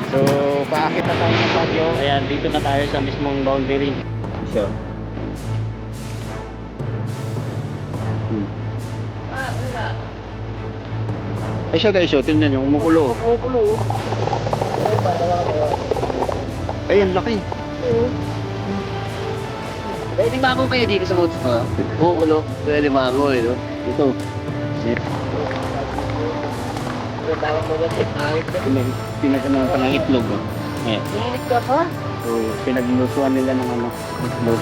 So, paakit na tayo ng Baguio. Ayan, dito na tayo sa mismong boundary. So, ay siya guys, so, tingnan nyo, umukulo. Ayan, laki. Pwede mango kayo dito sa motor ko? Oo, ulo. Pwede mango eh, no? Ito. Tawag mo ba siya? Pinagano pa ng itlog. Oh. Ayan. Init ka pa? So, pinaglusuan nila ng ano, itlog.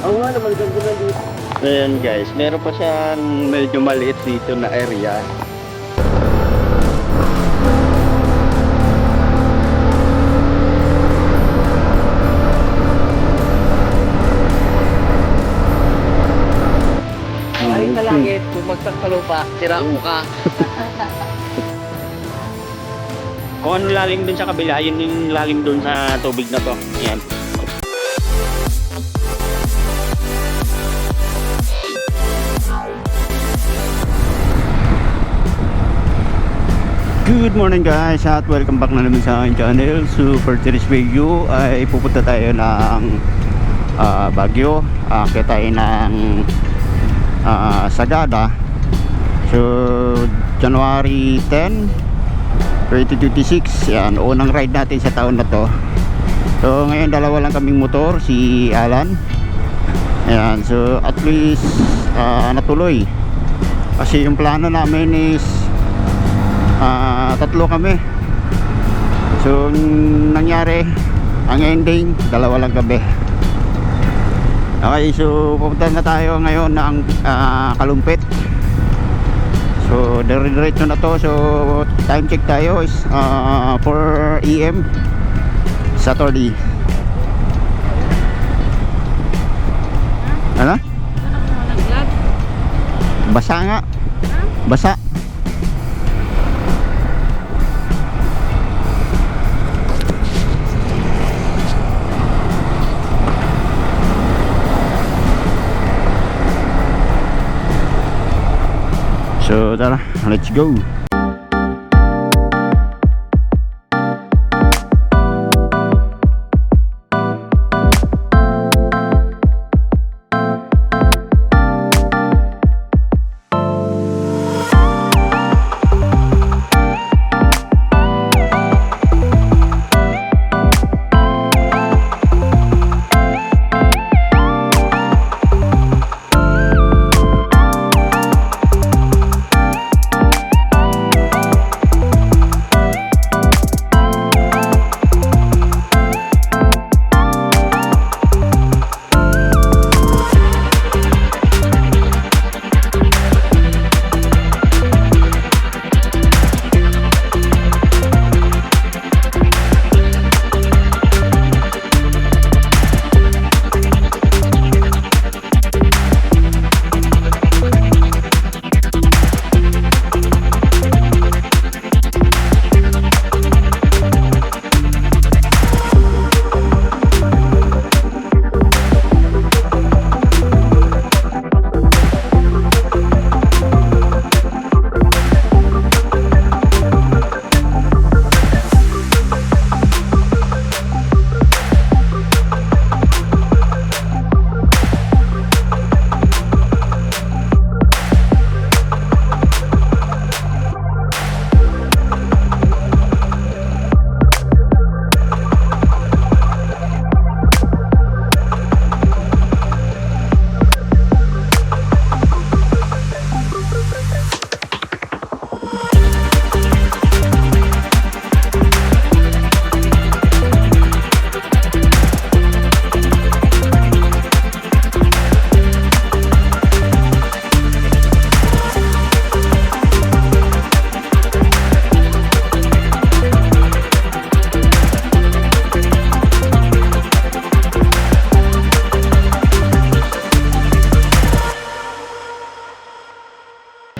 Oo nga naman, ganda na dito. Ayan guys, meron pa siyang medyo maliit dito na area. Ay, sa langit, bumagsak sa lupa, tira mo ka. Kung ano lalim dun sa kabila, yun yung lalim dun sa tubig na to. Ayan. Good morning guys at welcome back na naman sa aking channel. So for today's video ay pupunta tayo ng Baguio. Kaya tayo ng Sagada. So January 10, 2026. Yan, unang ride natin sa taon na to. So ngayon dalawa lang kaming motor, si Alan. Ayan, so at least natuloy. Kasi yung plano namin is tatlo kami. So nangyari, ang ending dalawa lang kami. Okay, so pupunta na tayo ngayon ng Kalumpit. So dire-diretso na to. So time check tayo is 4 AM Saturday. Ano? Basa nga. Basa. So tara, let's go.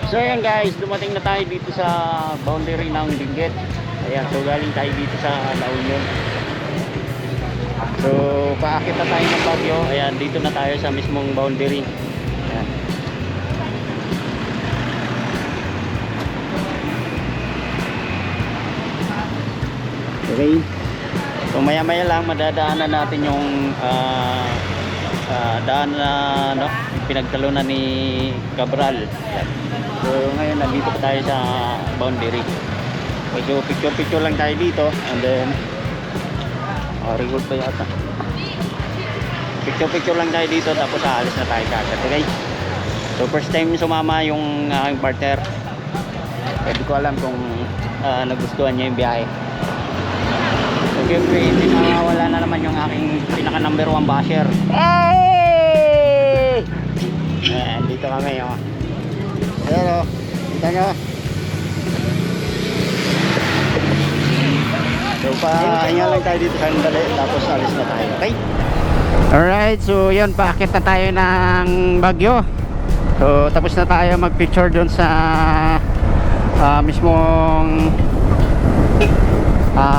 So ayan guys, dumating na tayo dito sa boundary ng Benguet. Ayan, so galing tayo dito sa La Union. So paakit na tayo ng Baguio. Ayan, dito na tayo sa mismong boundary. Ayan. Okay. So maya maya lang madadaanan natin yung daan na pinagtalunan ni Cabral. So ngayon nandito pa tayo sa boundary. So picture lang tayo dito and then record pa yata. Picture lang tayo dito tapos aalis na tayo kagad. Okay. So first time sumama yung aking partner. Hindi ko alam kung nagustuhan niya yung biyahe. So siyempre hindi mawawala na naman yung aking pinaka number 1 basher. Hey! Dito kami oh. Pero, kita nyo. So pahinga lang tayo dito sa sandali tapos alis na tayo. Okay? Alright, so yun, paakit na tayo ng Baguio. So tapos na tayo mag-picture doon sa mismong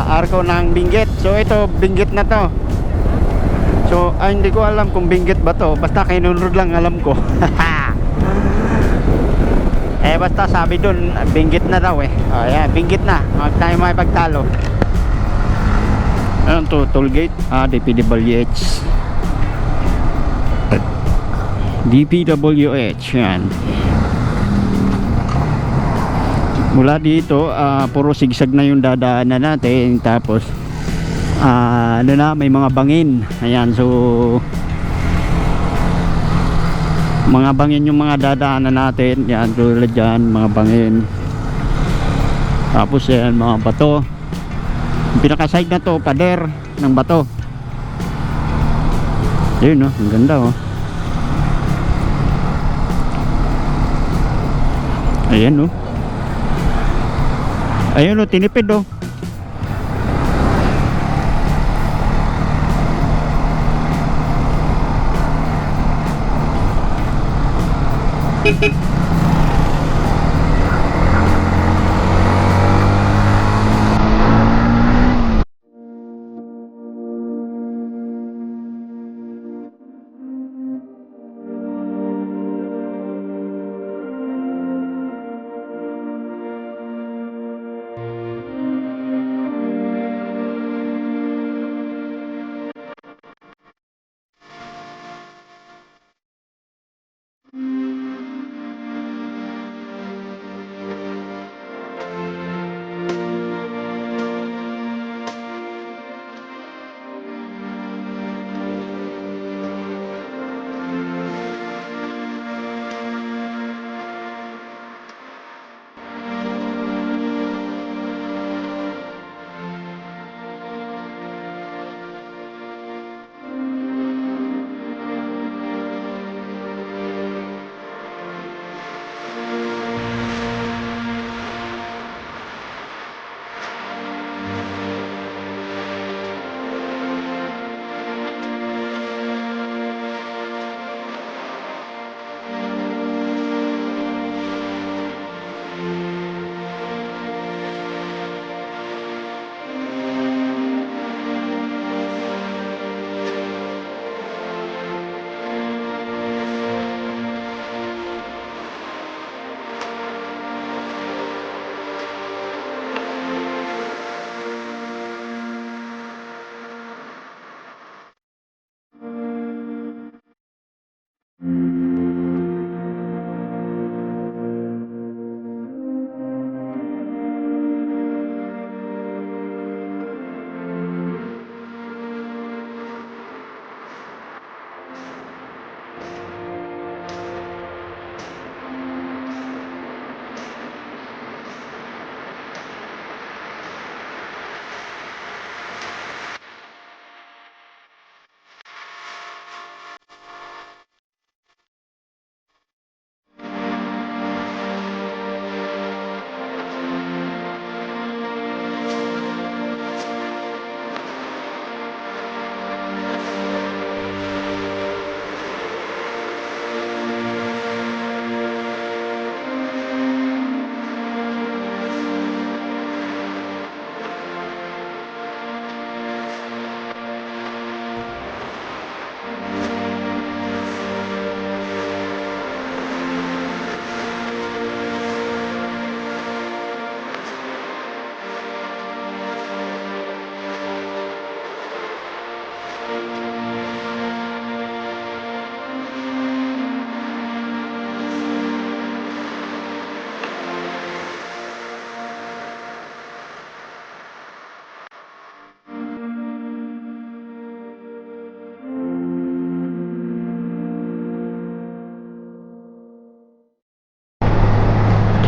arko ng Benguet. So ito, Benguet na to. So hindi ko alam kung Benguet ba to. Basta kinunod lang alam ko. Basta sabi doon Benguet na daw eh. Yeah, Benguet na. Huwag tayo makipagtalo. Ano to? Toll gate? DPWH. DPWH yan. Mula dito puro sigsag na yung dadaanan natin. Tapos ano na, may mga bangin. Ayan, so mga bangin yung mga dadaanan natin. Yan, tulad dyan, mga bangin. Tapos yan, mga bato. Yung pinaka side na to, pader ng bato. Yun, no? Ang ganda, oh. Ayan, oh. Ayan, oh, tinipid, oh.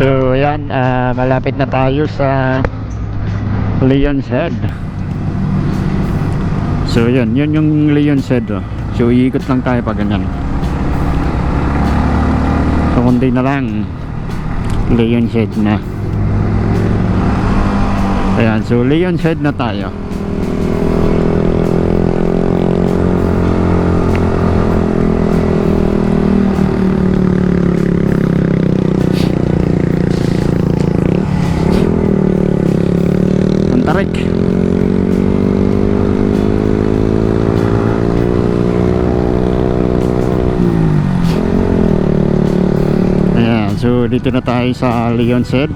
So ayan, malapit na tayo sa Leon's Head. So yun yung Leon's Head, oh. So iikot lang tayo pa ganyan. So kundi na lang Leon's Head na. Ayan, so Leon's Head na tayo. Tarik. Ayan, so dito na tayo sa Leon's Head.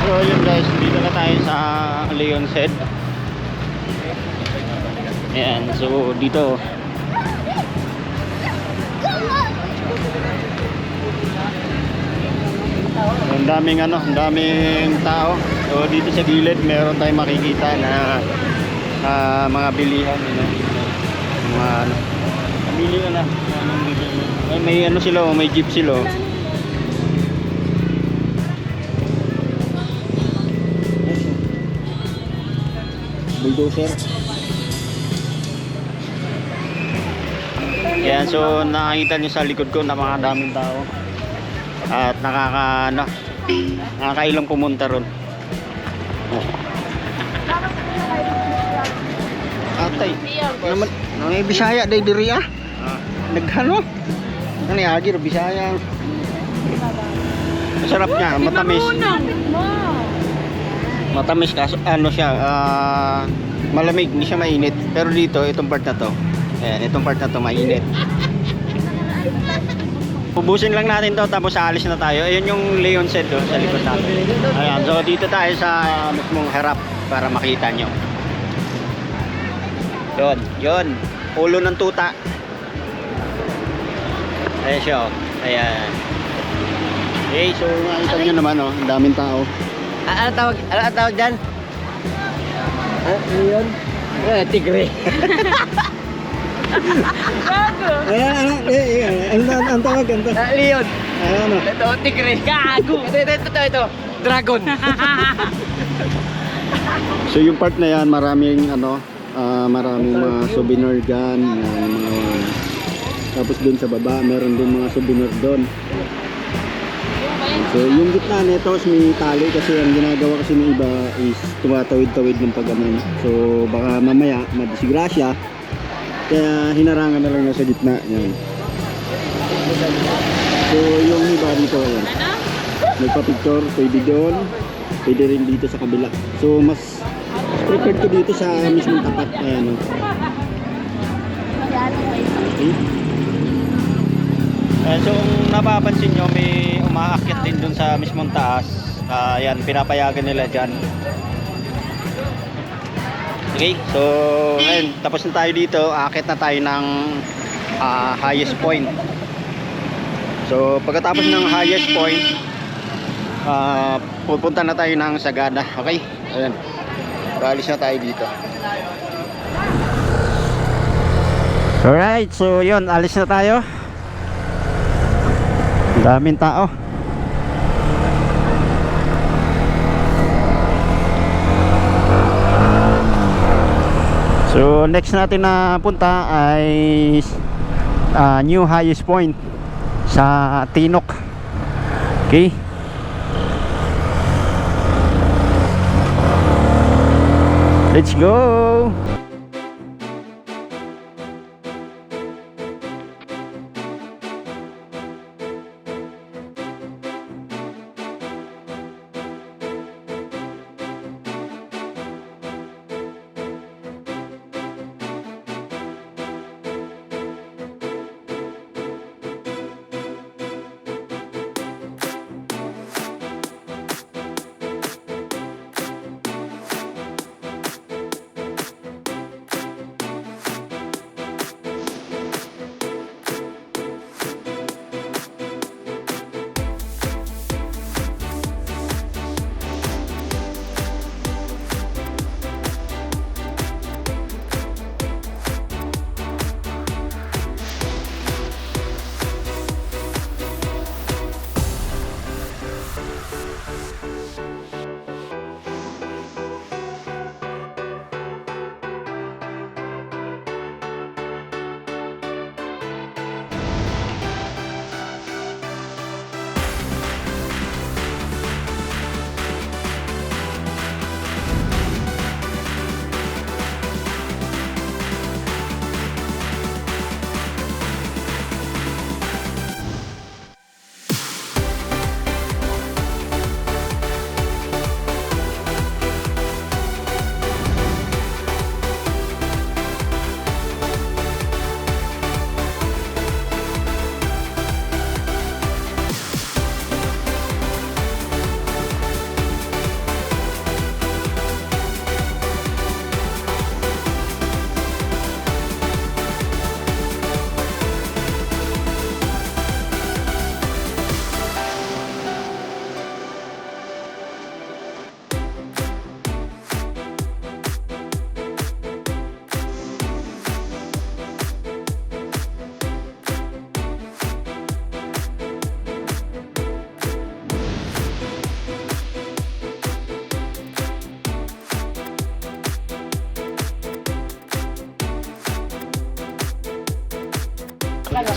So yun guys, dito na tayo sa Leon's Head. Ayan, so dito ang daming ang daming tao. So dito sa gilid meron tayong makikita na mga bilihan, mga pamili ka na. May sila, may jeep sila. Bulldozer. Yan, so nakakita nyo sa likod ko na mga daming tao. At nakakailang pumunta ron. Atay, naman, may Bisaya day diri ah. Naghano? Ano yagi ro Bisaya. Masarap niya, matamis. Matamis kaso siya, malamig, hindi siya mainit. Pero dito, itong part na to, ayan, itong part na to mainit. Ubusin lang natin to tapos aalis na tayo. Ayun yung Leon's Head sa likod natin. Ayan, so dito tayo sa mismong harap para makita nyo. Yun, ulo ng tuta. Ayan siya, oh. Ayan. Okay, so makita nyo naman, oh, ang daming tao. Ano tawag dyan? Ano yun? Tigre. Gago. Ang tawag, ang tawag. Leon. Ano? Ito, tigre. Gago. Ito. Dragon. So yung part na yan, maraming maraming mga souvenir dyan, tapos dun sa baba, meron din mga souvenir dun. So yung gitna nito may tali kasi ang ginagawa kasi ng iba is tumatawid-tawid ng pag-anon. So baka mamaya madisgrasya, kaya hinarangan na lang na sa gitna yan. So yung iba dito yan, nagpa-picture, pwede doon, pwede rin dito sa kabila. So mas preferred ko dito sa mismong tapat. Ayan, okay. So kung napapansin nyo, may umaakyat din dun sa mismong taas. Ayan, pinapayagan nila dyan. Okay, so ngayon, tapos na tayo dito. Aakyat na tayo ng highest point. So pagkatapos ng highest point, pupunta na tayo ng Sagada. Okay, ayan, alis na tayo dito. Alright, so yun, alis na tayo. Daming tao. So next natin na punta ay new highest point sa Tinok. Okay, let's go.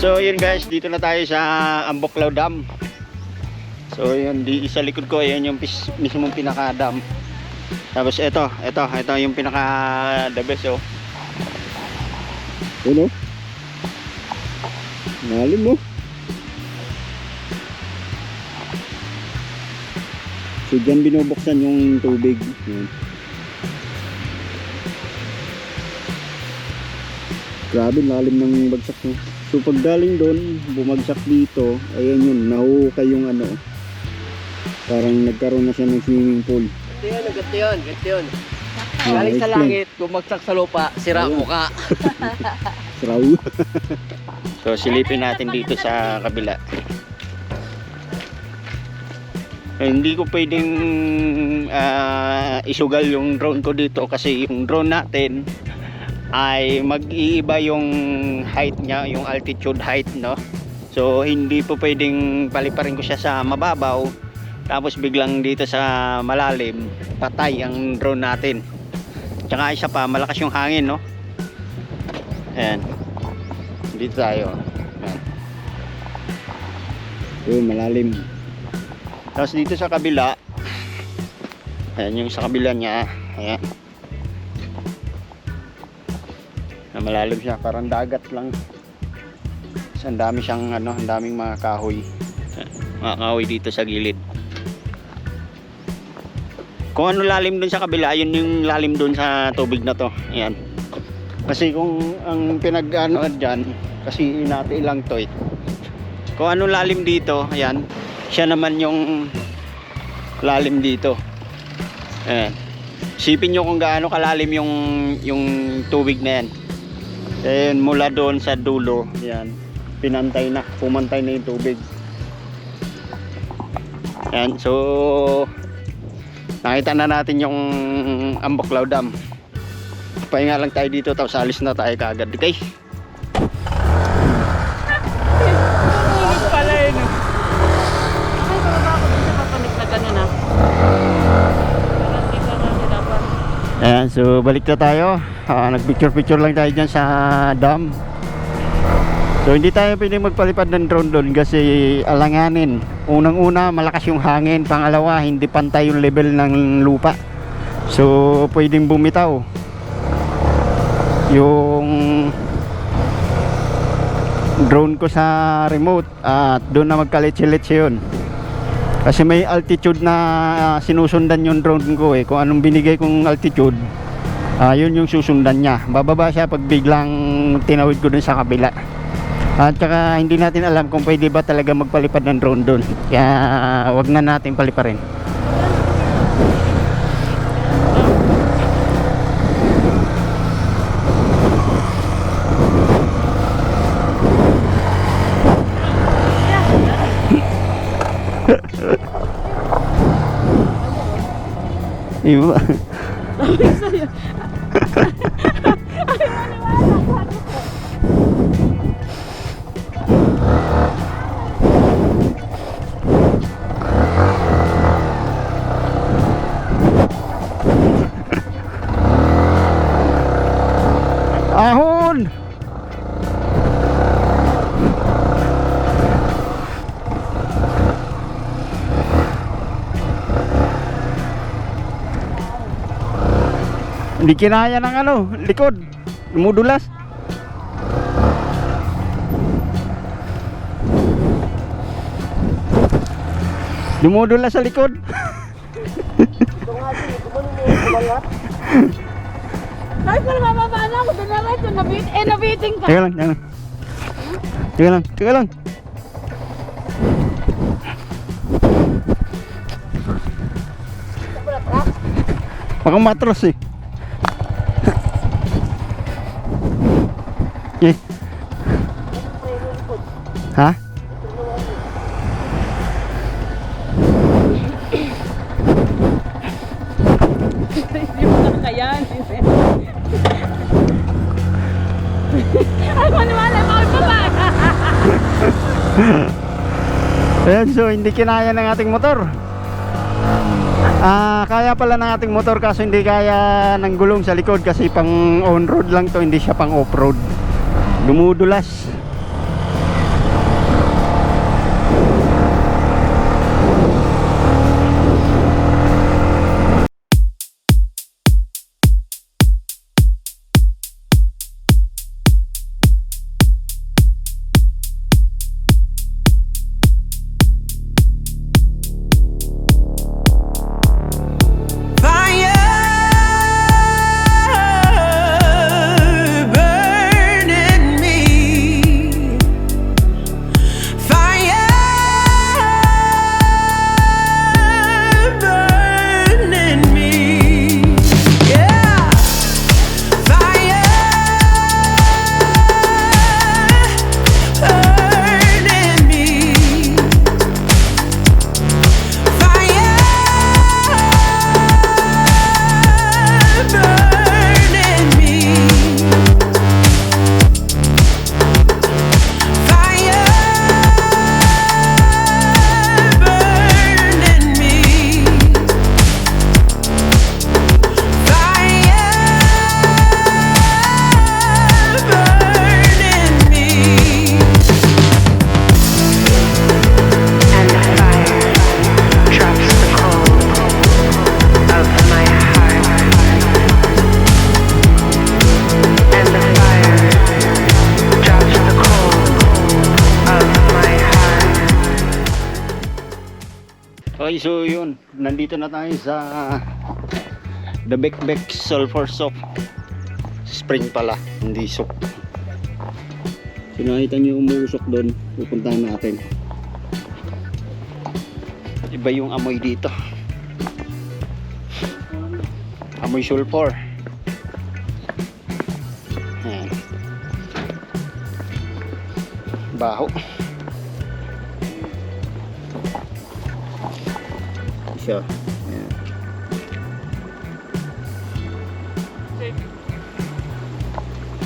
So yun guys, dito na tayo sa Amboklaw Dam. So yun, di sa likod ko, ayan yung mismong pinaka-dam. Tapos ito yung pinaka-the best oh. Ano? Malim mo. So dyan binubuksan yung tubig. Yan. Grabe, lalim ng bagsak mo. So pag galing doon, bumagsak dito, ayan yun, nahuhukay yung ano. Parang nagkaroon na siya ng swimming pool. Ganito yun. Galing sa langit, bumagsak sa lupa, sira mo ka. Siraw. So silipin natin dito sa kabila. Hindi ko pwedeng isugal yung drone ko dito kasi yung drone natin ay mag-iiba yung height niya, yung altitude height, no? So hindi po pwedeng paliparin ko siya sa mababaw tapos biglang dito sa malalim, patay ang drone natin. Tsaka isa pa, malakas yung hangin, no? Ayan. Dito tayo. Ayan. Yun, malalim. Tapos dito sa kabila, ayan yung sa kabila niya, ayan. Na malalim siya, parang dagat lang. Ang dami siyang ano, ang daming mga kahoy. Mga kahoy dito sa gilid. Kung ano lalim dun sa kabila, yun yung lalim dun sa tubig na to. Ayan. Kasi kung ang pinag-ano dyan, kasi inati lang to eh. Kung ano lalim dito, ayan, siya naman yung lalim dito. Ayan. Sipin nyo kung gaano kalalim yung tubig na yan. Then mula doon sa dulo, yan, pinantay na, pumantay na yung tubig. Yan, so nakita na natin yung Amboklaw Dam. Pahinga lang tayo dito, tapos alis na tayo kaagad. Okay? Init pala yun. Ay, bababa ako dun sa papanik na ganyan ah. Ayan, so balik na tayo. Nagpicture-picture lang tayo dyan sa dam. So hindi tayo pwedeng magpalipad ng drone doon kasi alanganin. Unang-una, malakas yung hangin. Pangalawa, hindi pantay yung level ng lupa. So pwedeng bumitaw yung drone ko sa remote at doon na magkalitsi-litsi yun. Kasi may altitude na sinusundan yung drone ko eh. Kung anong binigay kong altitude, yun yung susundan niya. Bababa siya pag biglang tinawid ko dun sa kabila. At saka hindi natin alam kung pwede ba talaga magpalipad ng drone dun. Kaya wag na natin paliparin. Iba. Ahon. Hindi kinaya ng ano, likod. Dumudulas. Dumudulas sa likod. Ay, pero mababa na ako. Doon na lang ito. Nabiting ka. Teka lang, teka lang. Teka lang, teka lang. Baka matros eh. Eh. Ha? Hindi mo nakayanin. Ay, maniwala mo ako pa. Ayan, so hindi kinaya ng ating motor. Kaya pala ng ating motor kaso hindi kaya ng gulong sa likod kasi pang on-road lang to, hindi siya pang off-road. Dumudulas. Okay, so yun. Nandito na tayo sa The Bekbek Sulfur Soap. Spring pala, hindi soap. So nakita nyo yung umuusok doon. Pupuntahan natin. Iba yung amoy dito. Amoy sulfur. Ayan. Baho. Siya. Ayan.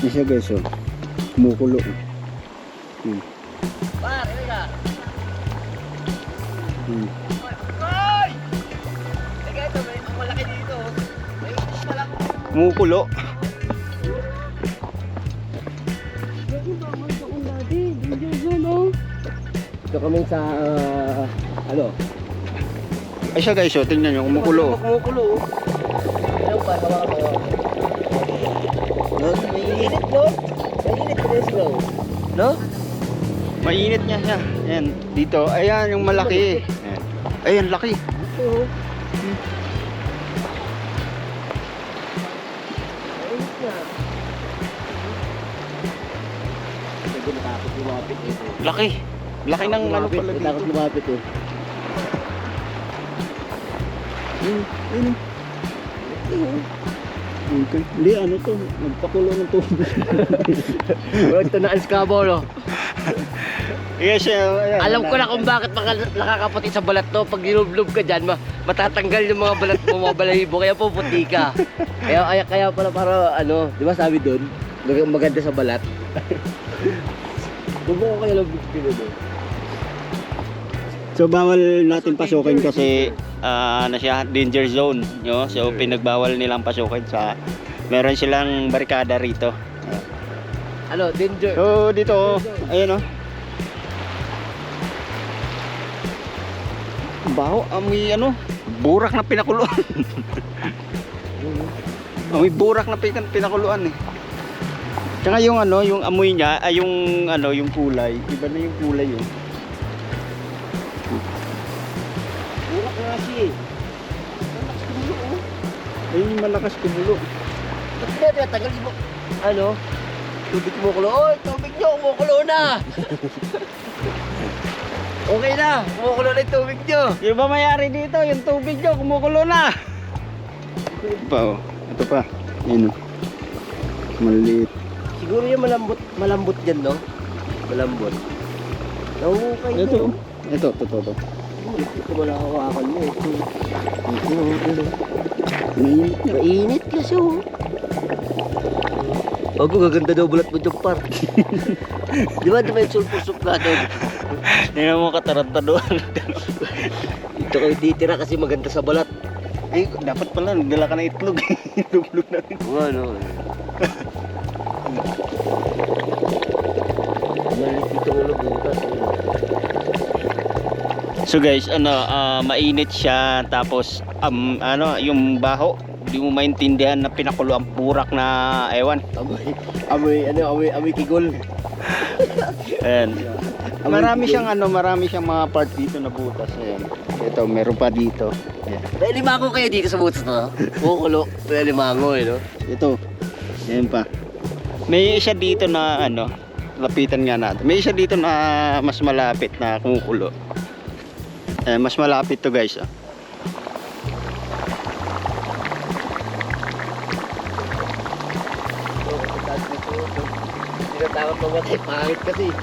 Yan siya guys, oh. Kumukulo. Par, ano ka? Ay! Teka, ito, may malaki dito. May fish pala ko. Kumukulo. Ito kami sa, ano? Ay siya guys, oh. Tingnan nyo, kumukulo. Kumukulo. Ano pa, hawakan mo. No, may init, no? May init ko this, no? No? Mainit niya siya. Ayan, dito. Ayan, yung malaki. Ayan. Ayan, laki. Ito. Mainit na. Hindi natakot lumapit ito. Laki. Laki ng ano pala dito. Natakot lumapit eh. Ayun. Okay. Hindi, ano to? Nagpakulo ng tubig. Ito na Escabo, no? Yes, ayan. Alam ko na kung bakit nakakaputi sa balat to. Pag nilublob ka dyan, matatanggal yung mga balat mo, mga balahibo. Kaya puputi ka. Kaya pala para ano, di ba sabi doon, maganda sa balat. Bubo ko kaya lang doon. So bawal natin pasukin kasi ano siya, danger zone, no? So pinagbawal nilang pasukin sa meron silang barikada rito. Ano, danger. So dito, ayun oh. Baho, amoy ano, burak na pinakuluan. Amoy burak na pinakuluan eh. Tsaka yung ano, yung amoy niya, ay yung ano, yung kulay, iba na yung kulay yun. Burak na kasi. Ayun yung malakas kumulo. Ba't na tinatanggal mo? Ano? Tubig kumukulo. Oy, tubig nyo, kumukulo na! Okay na, kumukulo na yung tubig nyo. Yung ba mayari dito, yung tubig nyo, kumukulo na. Ito pa oh, ito pa. Ayun oh. Maliit. Siguro yung malambot dyan, no? Malambot. Nahukay nyo. Ito, ito. Ito malakawakan mo. Mainit niya. Mainit kasi, oh. Ako, gaganda daw bulat mo dyan, par. Di ba, may sulpusok na doon? Hindi na mo katarantaduan. Ito kayo titira kasi maganda sa balat. Ay, dapat pala, nagdala ka ng itlog. Itlog na rin. Oo, ano. Malit itong ulo, butas. So guys, mainit siya tapos ano, yung baho, hindi mo maintindihan na pinakulo ang burak na ewan. Amoy kigol. Ayan. Marami siyang mga part dito na butas. Ayan. Ito, meron pa dito. Ayan. May limango kayo dito sa butas na. Kukulo. May limango, eh, no? Ito. Ayan pa. May isa dito na ano, lapitan nga natin. May isa dito na mas malapit na kumukulo. Mas malapit to guys. Oh. Tinatawag pa matay, pangit kasi.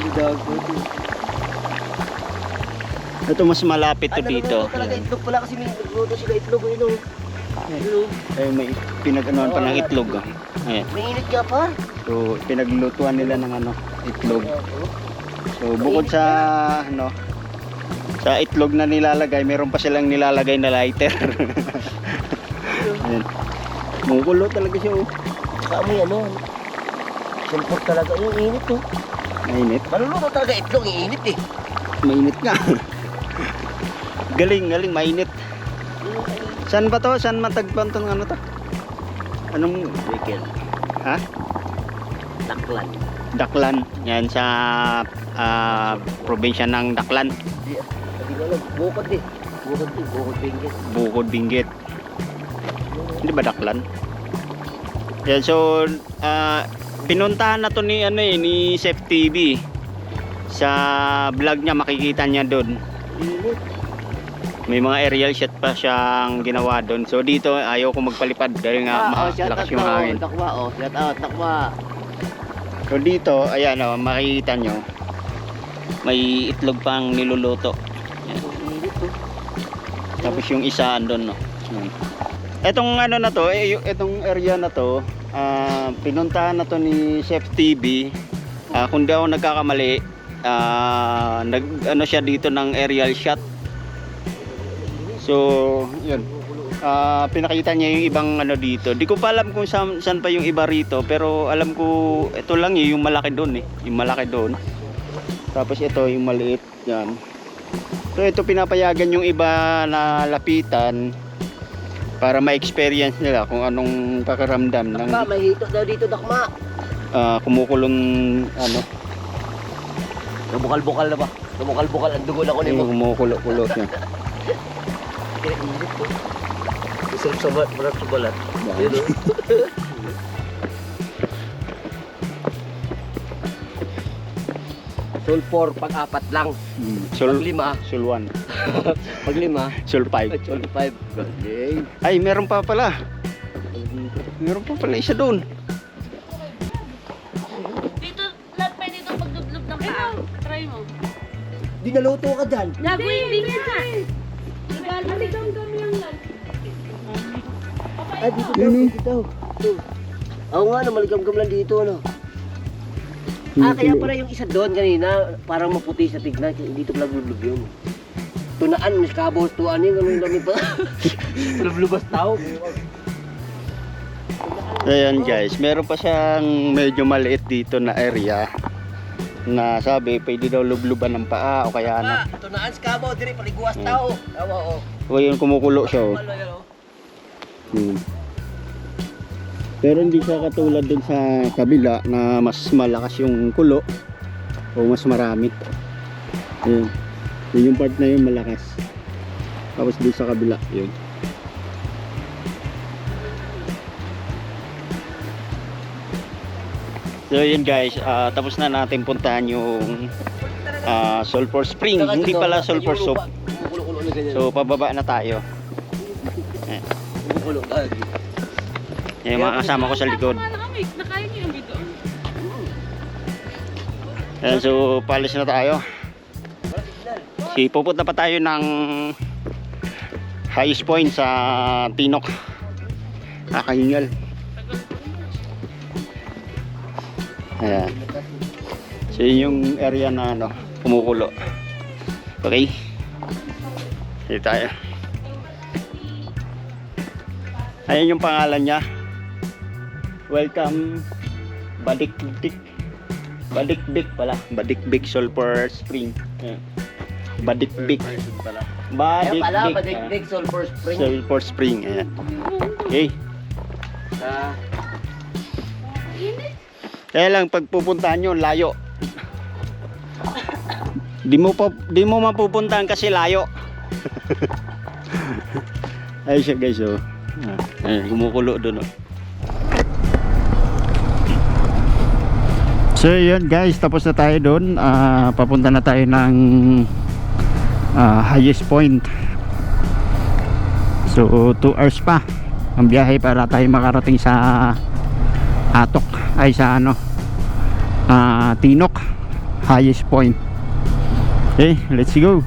Tinatawag po ito. Ito mas malapit to dito. Talaga itlog pala kasi may nagluto sila itlog, eh, no? May pinag-anoan pa ng itlog. Oh. Ayan. May init ka pa. So pinaglutuan nila ng ano, itlog. So bukod sa ano, sa itlog na nilalagay, meron pa silang nilalagay na lighter. Ayan. Mukulo talaga siya oh. Saka may ano, sulpot talaga yung init, oh. Mainit. Maluluto talaga itlog, init eh. Mainit nga. Galing, mainit. Saan ba to? Saan matagpan tong ano to? Anong Weekend. ha? Taklan. Daklan. Yan sa probinsya ng Daklan. Hindi ko alam. Bukod eh. Bukod Benguet. Bukod Benguet. Hindi ba Daklan? Yan, so pinuntahan na to ni ni Chef TV. Sa vlog niya makikita niya doon. May mga aerial shot pa siyang ginawa doon. So dito ayaw ko magpalipad dahil nga malakas yung hangin. Takwa, shout out, takwa. So dito, ayan makikita nyo. May itlog pang niluluto. Yan. Tapos yung isa andun, no. Etong na to, etong area na to, pinuntahan na to ni Chef TV. Kung di ako nagkakamali, siya dito ng aerial shot. So, yun. Pinakita niya yung ibang dito. Di ko pa alam kung saan pa yung iba rito, pero alam ko ito lang yung malaki doon Yung malaki doon. Tapos ito yung maliit, yan. So ito pinapayagan yung iba na lapitan para ma-experience nila kung anong pakiramdam ng Dakma, may hito daw dito, Dakma. kumukulong Bukal-bukal na ba? Bukal-bukal ang dugo na ko ni mo. kumukulo siya. Kaya init ko. Isang sabat, berat sa balat. Yun o. Sul 4 pag 4 lang. Sul Pag 5. Sul 1. Pag 5. Sul 5. Sul 5. Galing. Ay, meron pa pala. Meron pa pala isa doon. Dito, lahat pa dito pagdublob ng paa. Try mo. Di naluto ka dyan. Gago, hindi nga. Maligam-gam lang lang. Ah, dito daw, dito. Oo nga, maligam-gam lang dito, ano. Kaya pala yung isa doon kanina, parang maputi sa tignan. Dito pala lublub yun. Tunaan, mas kabos, tuan yun. Ganun lang pa. Lublubas tao. Ayan guys, meron pa siyang medyo maliit dito na area na sabi pwede daw lubluban ng paa o kaya ano. Tunaan, skabaw, diri paliguas tao. Tama, oo. O yun, kumukulo siya. Oh. Pero hindi siya katulad dun sa kabila na mas malakas yung kulo o mas marami. Ayun. Yun yung part na yun malakas. Tapos dun sa kabila, yun. So yun guys, tapos na natin puntahan yung Sulphur Spring. Hindi pala Sulphur Soup. Kumukulo-kulo na ganyan. So pababa na tayo. Kumukulo ka. Yung mga kasama ko sa likod. Nakaya niyo yung video. Ayan, so palis na tayo. Pupunta pa tayo ng highest point sa Tinok. Nakahingal. Ayan. So yun yung area na kumukulo. Okay. Dito tayo. Ayan yung pangalan niya. Welcome Badikbik. Badikbik pala. Badikbik Sulphur Spring. Ayan. Badikbik. Kaya pala, Badikbik, Sulphur Spring. Sulphur Spring. Ayan. Okay. Kaya lang pag pupuntahan nyo, layo. Di mo mapupuntahan kasi layo. Ay siya guys, oh. Ay, kumukulo doon, oh. So yun guys, tapos na tayo doon. Papunta na tayo ng highest point. So 2 hours pa ang biyahe para tayo makarating sa Atok, ay sa Tinok highest point. Okay, let's go.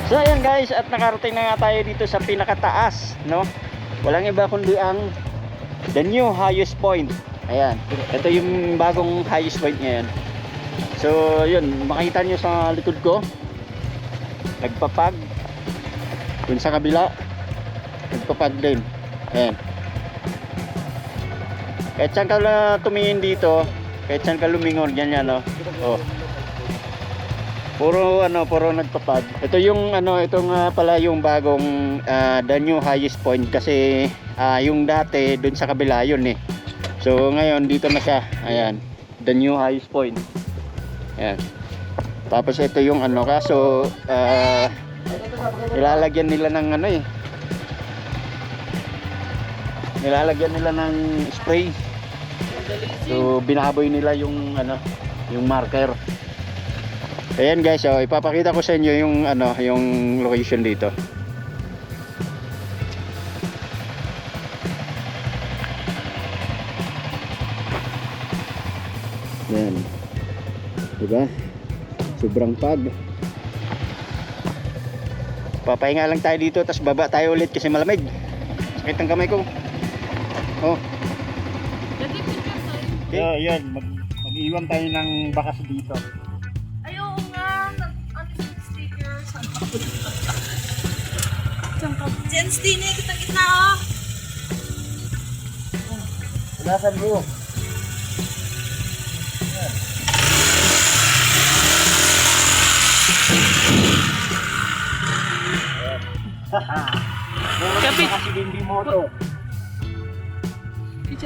So ayan guys, at nakarating na nga tayo dito sa pinakataas, no? Walang iba kundi ang the new highest point. Ayan, ito yung bagong highest point ngayon. So yun, makita nyo sa likod ko, nagpapag. Dun sa kabila, nagpapag din. Ayan. Kahit saan ka tumingin dito, kahit saan ka lumingon, ganyan, no? Oh. Puro nagpapag. Ito yung ito nga pala yung bagong the new highest point kasi yung dati doon sa kabila yun eh. So ngayon dito na siya. Ayan, the new highest point. Ayan. Tapos ito yung kaso nilalagyan nila ng nilalagyan nila ng spray. So binaboy nila yung yung marker. Ayan guys, so ipapakita ko sa inyo yung yung location dito. Ayan. Diba? Sobrang pag. Papahinga lang tayo dito, tapos baba tayo ulit kasi malamig. Sakit ang kamay ko. Oh. Okay. So, yun, mag-iwan tayo ng bakas dito. Ayaw nga, ano yung sticker? Jens, din eh, kita-kita oh. Nasaan mo? Kapit!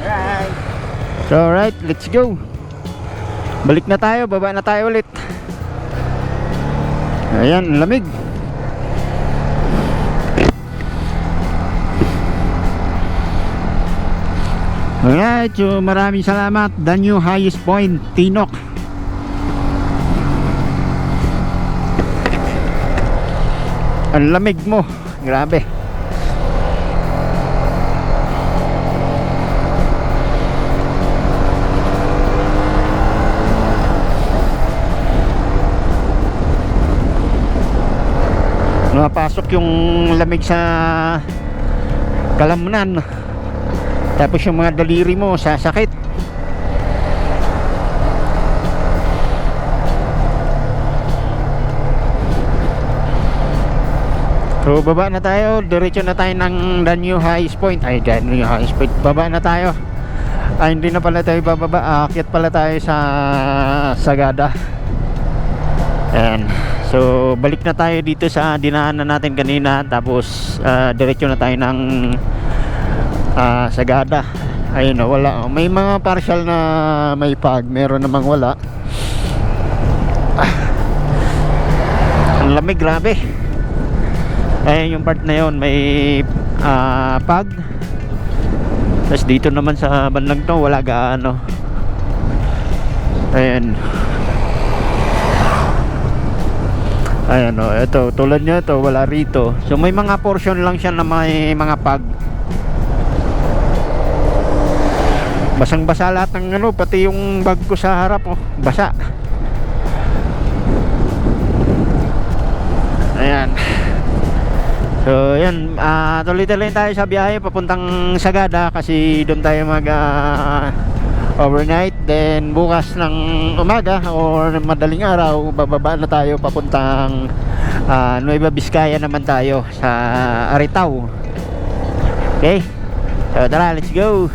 Alright. So alright, let's go. Balik na tayo, baba na tayo ulit. Ayan, lamig. Alright, so maraming salamat. The new highest point, Tinok. Ang lamig mo, grabe. Napasok yung lamig sa kalamnan, tapos yung mga daliri mo sasakit. So baba na tayo, diretso na tayo ng the new highest point. Ay, the new highest point, baba na tayo. Ay, hindi na pala tayo bababa, aakyat pala tayo sa Sagada. Ayan. So balik na tayo dito sa dinaanan natin kanina, tapos diretso na tayo ng Sagada. Ayun na, wala. May mga partial na may pag, meron namang wala. Ang lamig, grabe. Ayun yung part na yun, may pag. Tapos dito naman sa bandang to, wala gaano. Ayan. Ayan o, ito, tulad nyo ito, wala rito. So may mga portion lang siya na may mga pag. Basang basa lahat ng pati yung bag ko sa harap oh, basa. Ayan. So yan, tuloy-tuloy tayo sa biyahe papuntang Sagada kasi doon tayo mag overnight. Then bukas ng umaga or madaling araw, bababa na tayo papuntang Nueva Vizcaya naman tayo sa Aritao. Okay, so tara, let's go.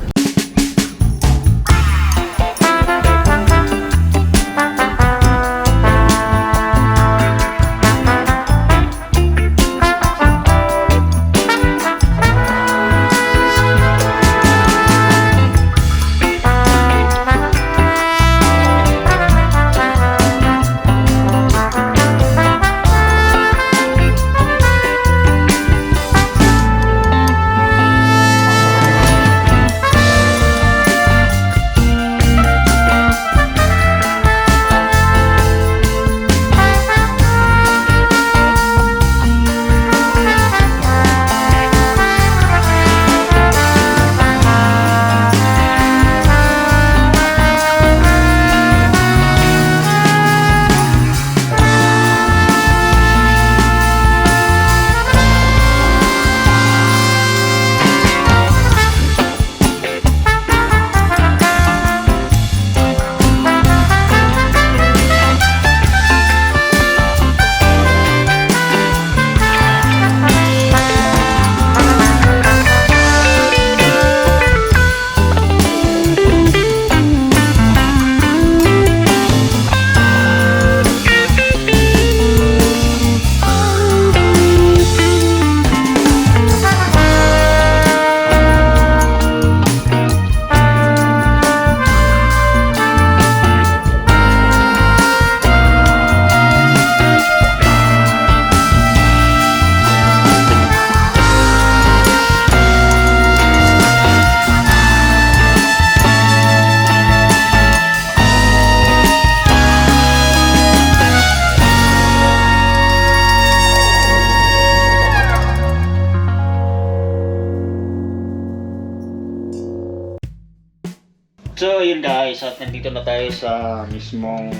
So yun guys, at nandito na tayo sa mismong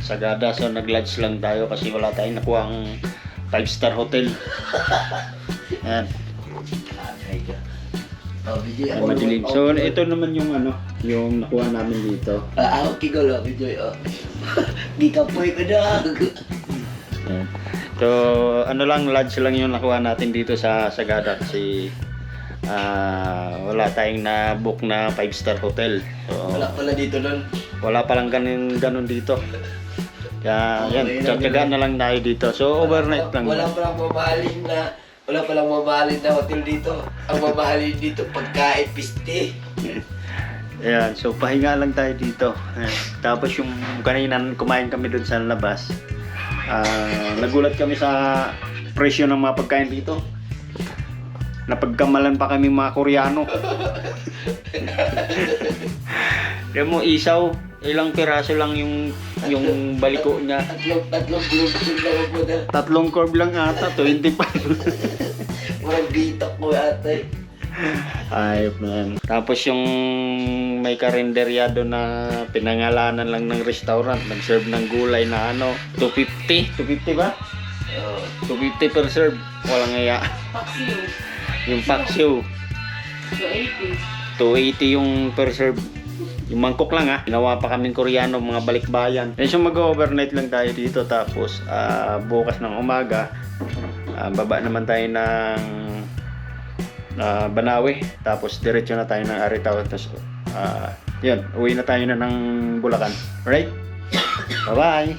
Sagada. So nag-lodge lang tayo kasi wala tayong nakuhang 5-star hotel. Yan, ay madilim. So ito naman yung yung nakuha namin dito. Okay ko lang, video. Di ka po ko na. Yan. So lodge lang yung nakuha natin dito sa Sagada kasi wala tayong na-book na 5-star hotel. So, Wala pala dito nun. wala palang ganun dito. Kaya yan, tiyatyagaan na lang tayo dito. So overnight lang. Wala palang mamahalin na hotel dito. Ang mamahalin dito pagkain, piste. Ayan, so pahinga lang tayo dito. Ayan. Tapos yung kanina kumain kami dun sa labas. Nagulat kami sa presyo ng mga pagkain dito. Napagkamalan pa kami mga Koreano. Kaya mo isaw, ilang piraso lang yung baliko niya. Tatlong blue lang ako na. 3 curve lang ata, 25. Walang bitak ko ate. Ayop na yan. Tapos yung may karinderyado na pinangalanan lang ng restaurant, nag-serve ng gulay na 250. 250 ba? 250 per serve. Walang ngaya. Yung paksiw. 280 yung per serve. Yung mangkok lang Ginawa pa kaming Koreano, mga balikbayan. So mag-overnight lang tayo dito. Tapos bukas ng umaga, baba naman tayo ng Banawe. Tapos diretso na tayo ng Aritao. Tapos yun, uwi na tayo na ng Bulacan. Alright? Bye-bye!